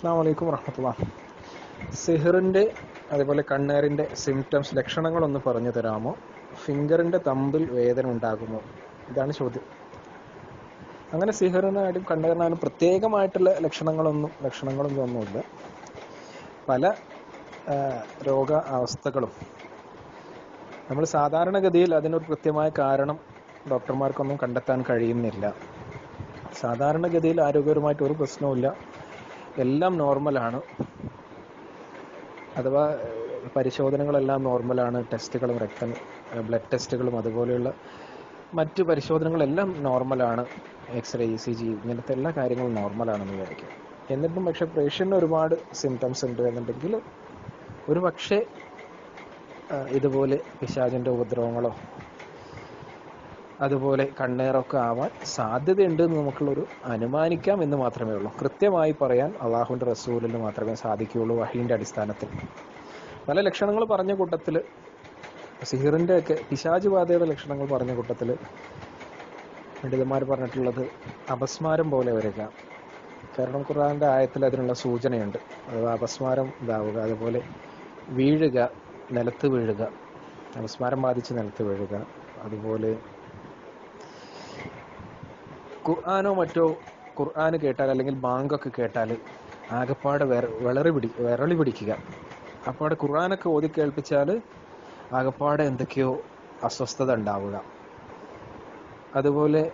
അസ്സലാമു അലൈക്കും വറഹ്മത്തുള്ളാഹി. സിഹറിൻ്റെ അതേപോലെ കണ്ണേറിൻ്റെ സിംറ്റംസ് ലക്ഷണങ്ങളൊന്ന് പറഞ്ഞു തരാമോ? ഫിംഗറിൻ്റെ തമ്പിൽ വേദന ഉണ്ടാകുമോ? ഇതാണ് ചോദ്യം. അങ്ങനെ സിഹറിനായാലും കണ്ണേറിനായാലും പ്രത്യേകമായിട്ടുള്ള ലക്ഷണങ്ങളൊന്നുമില്ല. പല രോഗ അവസ്ഥകളും നമ്മൾ സാധാരണഗതിയിൽ അതിനൊരു കൃത്യമായ കാരണം ഡോക്ടർമാർക്കൊന്നും കണ്ടെത്താൻ കഴിയുന്നില്ല. സാധാരണഗതിയിൽ ആരോഗ്യപരമായിട്ട് ഒരു പ്രശ്നവുമില്ല, എല്ലാം നോർമലാണ്. അഥവാ പരിശോധനകളെല്ലാം നോർമലാണ്. ടെസ്റ്റുകളും ബ്ലഡ് ടെസ്റ്റുകളും അതുപോലെയുള്ള മറ്റ് പരിശോധനകളെല്ലാം നോർമലാണ്. എക്സ്റേ, ECG ഇങ്ങനത്തെ എല്ലാ കാര്യങ്ങളും നോർമലാണെന്ന് വിചാരിക്കും. എന്നിട്ടും പക്ഷെ പേഷ്യൻ്റിന് ഒരുപാട് സിംറ്റംസ് ഉണ്ട് എന്നുണ്ടെങ്കിൽ ഒരു പക്ഷേ ഇതുപോലെ പിശാചിൻ്റെ ഉപദ്രവങ്ങളോ അതുപോലെ കണ്ണേറൊക്കെ ആവാൻ സാധ്യതയുണ്ട് എന്ന് നമുക്കുള്ളൊരു അനുമാനിക്കാം എന്ന് മാത്രമേ ഉള്ളൂ. കൃത്യമായി പറയാൻ അള്ളാഹുവിൻ്റെ റസൂലിന് മാത്രമേ സാധിക്കുകയുള്ളൂ വഹീൻ്റെ അടിസ്ഥാനത്തിൽ. പല ലക്ഷണങ്ങൾ പറഞ്ഞ കൂട്ടത്തിൽ സിഹിറിൻ്റെ ഒക്കെ പിശാച് ബാധയുടെ ലക്ഷണങ്ങൾ പറഞ്ഞ കൂട്ടത്തിൽ പണ്ഡിതന്മാർ പറഞ്ഞിട്ടുള്ളത് അപസ്മാരം പോലെ വരിക. കാരണം ഖുർആന്റെ ആയത്തിൽ അതിനുള്ള സൂചനയുണ്ട്. അഥവാ അപസ്മാരം ഇതാവുക, അതുപോലെ വീഴുക, നിലത്ത് വീഴുക, അപസ്മാരം ബാധിച്ച് നിലത്ത് വീഴുക, അതുപോലെ ഖുർആന് കേട്ടാൽ അല്ലെങ്കിൽ ബാങ്കൊക്കെ കേട്ടാൽ ആകപ്പാട് വിരളി പിടിക്കുക. അപ്പാടെ ഖുർആനൊക്കെ ഓതി കേൾപ്പിച്ചാൽ ആകപ്പാടെ എന്തൊക്കെയോ അസ്വസ്ഥത ഉണ്ടാവുക. അതുപോലെ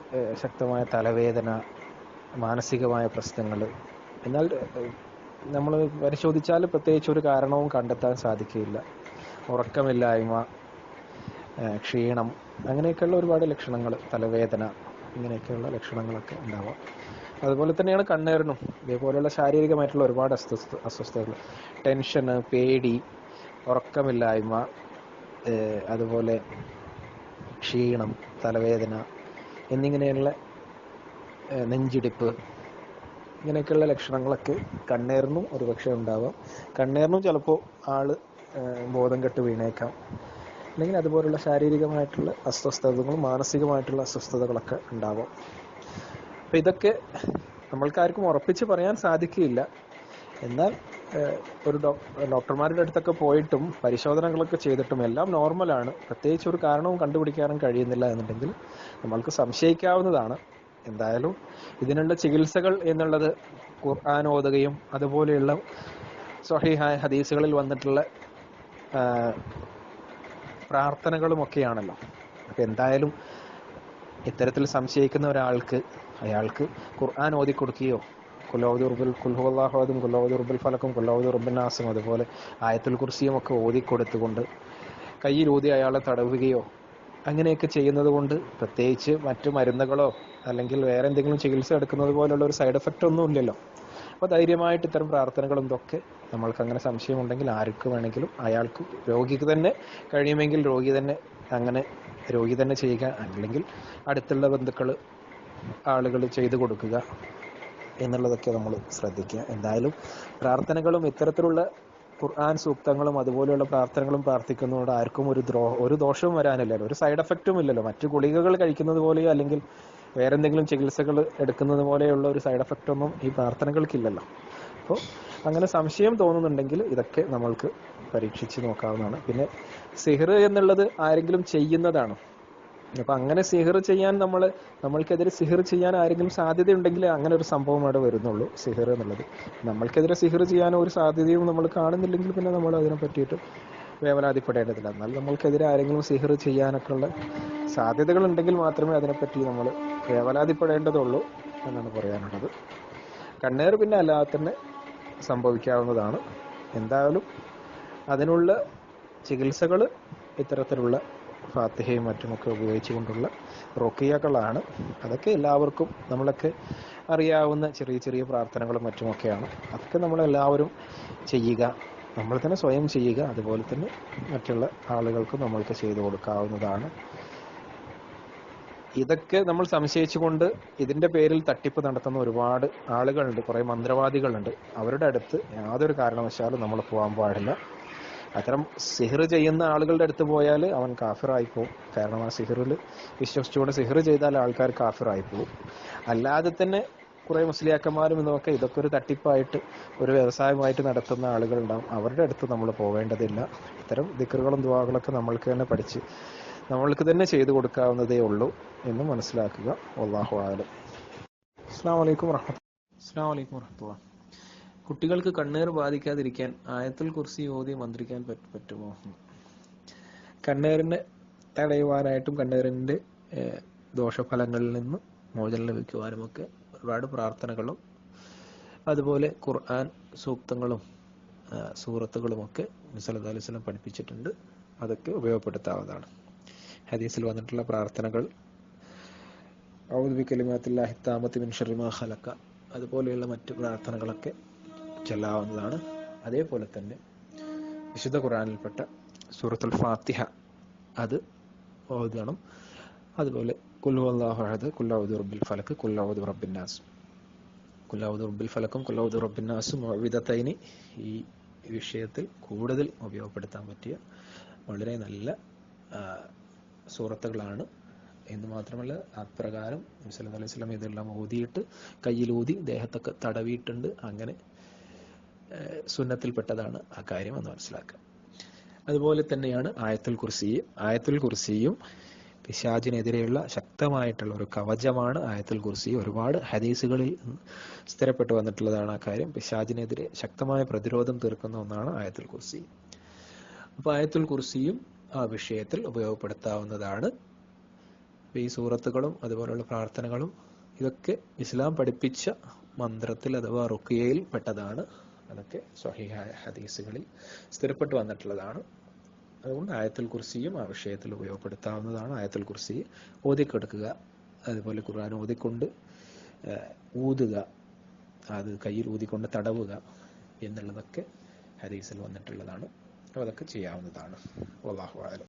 ശക്തമായ തലവേദന, മാനസികമായ പ്രശ്നങ്ങൾ. എന്നാൽ നമ്മൾ പരിശോധിച്ചാൽ പ്രത്യേകിച്ച് ഒരു കാരണവും കണ്ടെത്താൻ സാധിക്കില്ല. ഉറക്കമില്ലായ്മ, ക്ഷീണം, അങ്ങനെയൊക്കെയുള്ള ഒരുപാട് ലക്ഷണങ്ങൾ, തലവേദന, ഇങ്ങനെയൊക്കെയുള്ള ലക്ഷണങ്ങളൊക്കെ ഉണ്ടാവാം. അതുപോലെ തന്നെയാണ് കണ്ണേറിനും ഇതേപോലെയുള്ള ശാരീരികമായിട്ടുള്ള ഒരുപാട് അസ്വസ്ഥതകൾ. ടെൻഷന്, പേടി, ഉറക്കമില്ലായ്മ, അതുപോലെ ക്ഷീണം, തലവേദന എന്നിങ്ങനെയുള്ള നെഞ്ചിടിപ്പ്, ഇങ്ങനെയൊക്കെയുള്ള ലക്ഷണങ്ങളൊക്കെ കണ്ണേറിനും ഒരുപക്ഷെ ഉണ്ടാവാം. കണ്ണേറിനും ചിലപ്പോൾ ആള് ബോധം കെട്ട് വീണേക്കാം. അല്ലെങ്കിൽ അതുപോലുള്ള ശാരീരികമായിട്ടുള്ള അസ്വസ്ഥതകളും മാനസികമായിട്ടുള്ള അസ്വസ്ഥതകളൊക്കെ ഉണ്ടാവാം. അപ്പം ഇതൊക്കെ നമ്മൾക്കാർക്കും ഉറപ്പിച്ച് പറയാൻ സാധിക്കില്ല. എന്നാൽ ഒരു ഡോക്ടർമാരുടെ അടുത്തൊക്കെ പോയിട്ടും പരിശോധനകളൊക്കെ ചെയ്തിട്ടും എല്ലാം നോർമലാണ്, പ്രത്യേകിച്ച് ഒരു കാരണവും കണ്ടുപിടിക്കാനും കഴിയുന്നില്ല എന്നുണ്ടെങ്കിൽ നമ്മൾക്ക് സംശയിക്കാവുന്നതാണ്. എന്തായാലും ഇതിനുള്ള ചികിത്സകൾ എന്നുള്ളത് ഖുർആൻ ഓതുകയും അതുപോലെയുള്ള സ്വഹീഹായ ഹദീസുകളിൽ വന്നിട്ടുള്ള പ്രാർത്ഥനകളുമൊക്കെയാണല്ലോ. അപ്പം എന്തായാലും ഇത്തരത്തിൽ സംശയിക്കുന്ന ഒരാൾക്ക് അയാൾക്ക് ഖുർആൻ ഓതി കൊടുക്കുകയോ കുല്ലൗദുർബുൽ ഫലക്കും കുല്ലൗദുർബിനാസും അതുപോലെ ആയത്തുൽ കുർസിയും ഒക്കെ ഓതിക്കൊടുത്തുകൊണ്ട് കയ്യിലൂതി അയാളെ തടവുകയോ അങ്ങനെയൊക്കെ ചെയ്യുന്നത് കൊണ്ട് പ്രത്യേകിച്ച് മറ്റു മരുന്നുകളോ അല്ലെങ്കിൽ വേറെ എന്തെങ്കിലും ചികിത്സ എടുക്കുന്നത് പോലുള്ള ഒരു സൈഡ് എഫക്റ്റ് ഒന്നും ഇല്ലല്ലോ. അപ്പോൾ ധൈര്യമായിട്ട് ഇത്തരം പ്രാർത്ഥനകളും ഇതൊക്കെ നമ്മൾക്ക് അങ്ങനെ സംശയമുണ്ടെങ്കിൽ ആർക്ക് വേണമെങ്കിലും അയാൾക്ക് രോഗിക്ക് തന്നെ കഴിയുമെങ്കിൽ രോഗി തന്നെ ചെയ്യുക, അല്ലെങ്കിൽ അടുത്തുള്ള ബന്ധുക്കൾ ആളുകൾ ചെയ്തു കൊടുക്കുക എന്നുള്ളതൊക്കെ നമ്മൾ ശ്രദ്ധിക്കുക. എന്തായാലും പ്രാർത്ഥനകളും ഇത്തരത്തിലുള്ള ഖുർആൻ സൂക്തങ്ങളും അതുപോലെയുള്ള പ്രാർത്ഥനകളും പ്രാർത്ഥിക്കുന്നതോട് ആർക്കും ഒരു ദോഷവും വരാനില്ലല്ലോ, ഒരു സൈഡ് എഫക്റ്റും ഇല്ലല്ലോ. മറ്റു ഗുളികകൾ കഴിക്കുന്നത് പോലെയോ അല്ലെങ്കിൽ വേറെന്തെങ്കിലും ചികിത്സകൾ എടുക്കുന്നത് പോലെയുള്ള ഒരു സൈഡ് എഫക്റ്റ് ഒന്നും ഈ പ്രാർത്ഥനകൾക്കില്ലല്ലോ. അപ്പോൾ അങ്ങനെ സംശയം തോന്നുന്നുണ്ടെങ്കിൽ ഇതൊക്കെ നമ്മൾക്ക് പരീക്ഷിച്ച് നോക്കാവുന്നതാണ്. പിന്നെ സിഹർ എന്നുള്ളത് ആരെങ്കിലും ചെയ്യുന്നതാണ്. അപ്പം അങ്ങനെ സിഹർ ചെയ്യാൻ നമ്മൾക്കെതിരെ സിഹർ ചെയ്യാൻ ആരെങ്കിലും സാധ്യതയുണ്ടെങ്കിൽ അങ്ങനെ ഒരു സംഭവം അവിടെ വരുന്നുള്ളൂ. സിഹർ എന്നുള്ളത് നമ്മൾക്കെതിരെ സിഹർ ചെയ്യാൻ ഒരു സാധ്യതയും നമ്മൾ കാണുന്നില്ലെങ്കിൽ പിന്നെ നമ്മൾ അതിനെ പറ്റിയിട്ട് വേവലാതിപ്പെടേണ്ടതില്ല. എന്നാൽ നമ്മൾക്കെതിരെ ആരെങ്കിലും സിഹർ ചെയ്യാനൊക്കെ ഉള്ള സാധ്യതകൾ ഉണ്ടെങ്കിൽ മാത്രമേ അതിനെപ്പറ്റി നമ്മൾ വേവലാതിപ്പെടേണ്ടതുള്ളൂ എന്നാണ് പറയാനുള്ളത്. കണ്ണേർ പിന്നെ അല്ലാതെ തന്നെ സംഭവിക്കാവുന്നതാണ്. എന്തായാലും അതിനുള്ള ചികിത്സകൾ ഇത്തരത്തിലുള്ള ഫാത്തിഹയും മറ്റുമൊക്കെ ഉപയോഗിച്ചുകൊണ്ടുള്ള റുഖിയകളാണ്. അതൊക്കെ എല്ലാവർക്കും നമ്മളൊക്കെ അറിയാവുന്ന ചെറിയ ചെറിയ പ്രാർത്ഥനകളും മറ്റുമൊക്കെയാണ്. അതൊക്കെ നമ്മളെല്ലാവരും ചെയ്യുക, നമ്മൾ തന്നെ സ്വയം ചെയ്യുക, അതുപോലെ തന്നെ മറ്റുള്ള ആളുകൾക്ക് നമ്മൾക്ക് ചെയ്തു കൊടുക്കാവുന്നതാണ്. ഇതൊക്കെ നമ്മൾ സംശയിച്ചുകൊണ്ട് ഇതിൻ്റെ പേരിൽ തട്ടിപ്പ് നടത്തുന്ന ഒരുപാട് ആളുകളുണ്ട്, കുറേ മന്ത്രവാദികളുണ്ട്. അവരുടെ അടുത്ത് യാതൊരു കാരണവശാലും നമ്മൾ പോകാൻ പാടില്ല. അത്തരം സിഹർ ചെയ്യുന്ന ആളുകളുടെ അടുത്ത് പോയാൽ അവൻ കാഫിറായിപ്പോവും. കാരണം ആ സിഹറിൽ വിശ്വസിച്ചുകൊണ്ട് സിഹർ ചെയ്താൽ ആൾക്കാർ കാഫിറായിപ്പോവും. അല്ലാതെ തന്നെ കുറേ മുസ്ലിയാക്കന്മാരും ഇതൊക്കെ ഒരു തട്ടിപ്പായിട്ട് ഒരു വ്യവസായമായിട്ട് നടത്തുന്ന ആളുകളുണ്ടാവും. അവരുടെ അടുത്ത് നമ്മൾ പോവേണ്ടതില്ല. ഇത്തരം ദിക്റുകളും ദുആകളൊക്കെ നമ്മൾക്ക് തന്നെ പഠിച്ച് നമ്മൾക്ക് തന്നെ ചെയ്തു കൊടുക്കാവുന്നതേ ഉള്ളൂ എന്ന് മനസ്സിലാക്കുക. വല്ലാഹു അഅലം. അസ്സലാമു അലൈക്കും വറഹ്മത്തുള്ളാഹി. കുട്ടികൾക്ക് കണ്ണേർ ബാധിക്കാതിരിക്കാൻ ആയത്തുൽ കുർസി ഓതി മന്ത്രിക്കാൻ പറ്റുമോ? കണ്ണേറിനെ തടയുവാനായിട്ടും കണ്ണേറിൻ്റെ ദോഷഫലങ്ങളിൽ നിന്ന് മോചനം ലഭിക്കുവാനുമൊക്കെ ഒരുപാട് പ്രാർത്ഥനകളും അതുപോലെ ഖുർആൻ സൂക്തങ്ങളും സൂറത്തുകളുമൊക്കെ നബി സല്ലല്ലാഹു അലൈഹി വസല്ലം പഠിപ്പിച്ചിട്ടുണ്ട്. അതൊക്കെ ഉപയോഗപ്പെടുത്താവുന്നതാണ്. ഹദീസിൽ വന്നിട്ടുള്ള പ്രാർത്ഥനകൾ ഔദു ബികലിമാത്തില്ലാഹി താമത്തി മിൻ ശർരി മാ ഖലഖ അതുപോലെയുള്ള മറ്റു പ്രാർത്ഥനകളൊക്കെ ചൊല്ലാവുന്നതാണ്. അതേപോലെ തന്നെ വിശുദ്ധ ഖുർആനിൽപ്പെട്ട സൂറത്തുൽ ഫാത്തിഹ അത് ഓതണം. അതുപോലെ ഖുൽ ഹുവല്ലാഹു അഹദ്, ഖുൽ അഊദു ബിറബ്ബിൽ ഫലക്, ഖുൽ അഊദു ബിറബ്ബിൻ നാസ്, ഖുൽ അഊദു ബിറബ്ബിൽ ഫലക്കും ഖുൽ അഊദു ബിറബ്ബിൻ നാസും മുഅവ്വിദതൈനി ഈ വിഷയത്തിൽ കൂടുതൽ ഉപയോഗപ്പെടുത്താൻ പറ്റിയ വളരെ നല്ല സൂറത്തുകളാണ് എന്ന് മാത്രമല്ല അപ്രകാരം നബി സല്ലല്ലാഹു അലൈഹി വസല്ലം ഇതെല്ലാം ഓതിയിട്ട് കയ്യിലൂതി ദേഹത്തൊക്കെ തടവിയിട്ടുണ്ട്. അങ്ങനെ സുന്നത്തിൽപ്പെട്ടതാണ് ആ കാര്യം എന്ന് മനസ്സിലാക്കുക. അതുപോലെ തന്നെയാണ് ആയത്തുൽ കുർസിയും പിശാചിനെതിരെയുള്ള ശക്തമായിട്ടുള്ള ഒരു കവചമാണ് ആയത്തുൽ കുർസി. ഒരുപാട് ഹദീസുകളിൽ സ്ഥിരപ്പെട്ടു വന്നിട്ടുള്ളതാണ് ആ കാര്യം. പിശാചിനെതിരെ ശക്തമായ പ്രതിരോധം തീർക്കുന്ന ഒന്നാണ് ആയത്തുൽ കുർസി. അപ്പോൾ ആയത്തുൽ കുർസിയും ആ വിഷയത്തിൽ ഉപയോഗപ്പെടുത്താവുന്നതാണ്. ഈ സൂറത്തുകളും അതുപോലുള്ള പ്രാർത്ഥനകളും ഇതൊക്കെ ഇസ്ലാം പഠിപ്പിച്ച മന്ത്രത്തിൽ അഥവാ റുഖിയയിൽ പെട്ടതാണ്. അതൊക്കെ സ്വഹീഹായ ഹദീസുകളിൽ സ്ഥിരപ്പെട്ടു വന്നിട്ടുള്ളതാണ്. അതുകൊണ്ട് ആയത്തുൽ കുർസിയും ആ വിഷയത്തിൽ ഉപയോഗപ്പെടുത്താവുന്നതാണ്. ആയത്തുൽ കുർസി ഓതിക്കെടുക്കുക, അതുപോലെ ഖുർആൻ ഓതിക്കൊണ്ട് ഊതുക, അത് കയ്യിൽ ഊതിക്കൊണ്ട് തടവുക എന്നുള്ളതൊക്കെ ഹദീസിൽ വന്നിട്ടുള്ളതാണ്. അപ്പോൾ അതൊക്കെ ചെയ്യാവുന്നതാണ്. വല്ലാഹു അഅലം.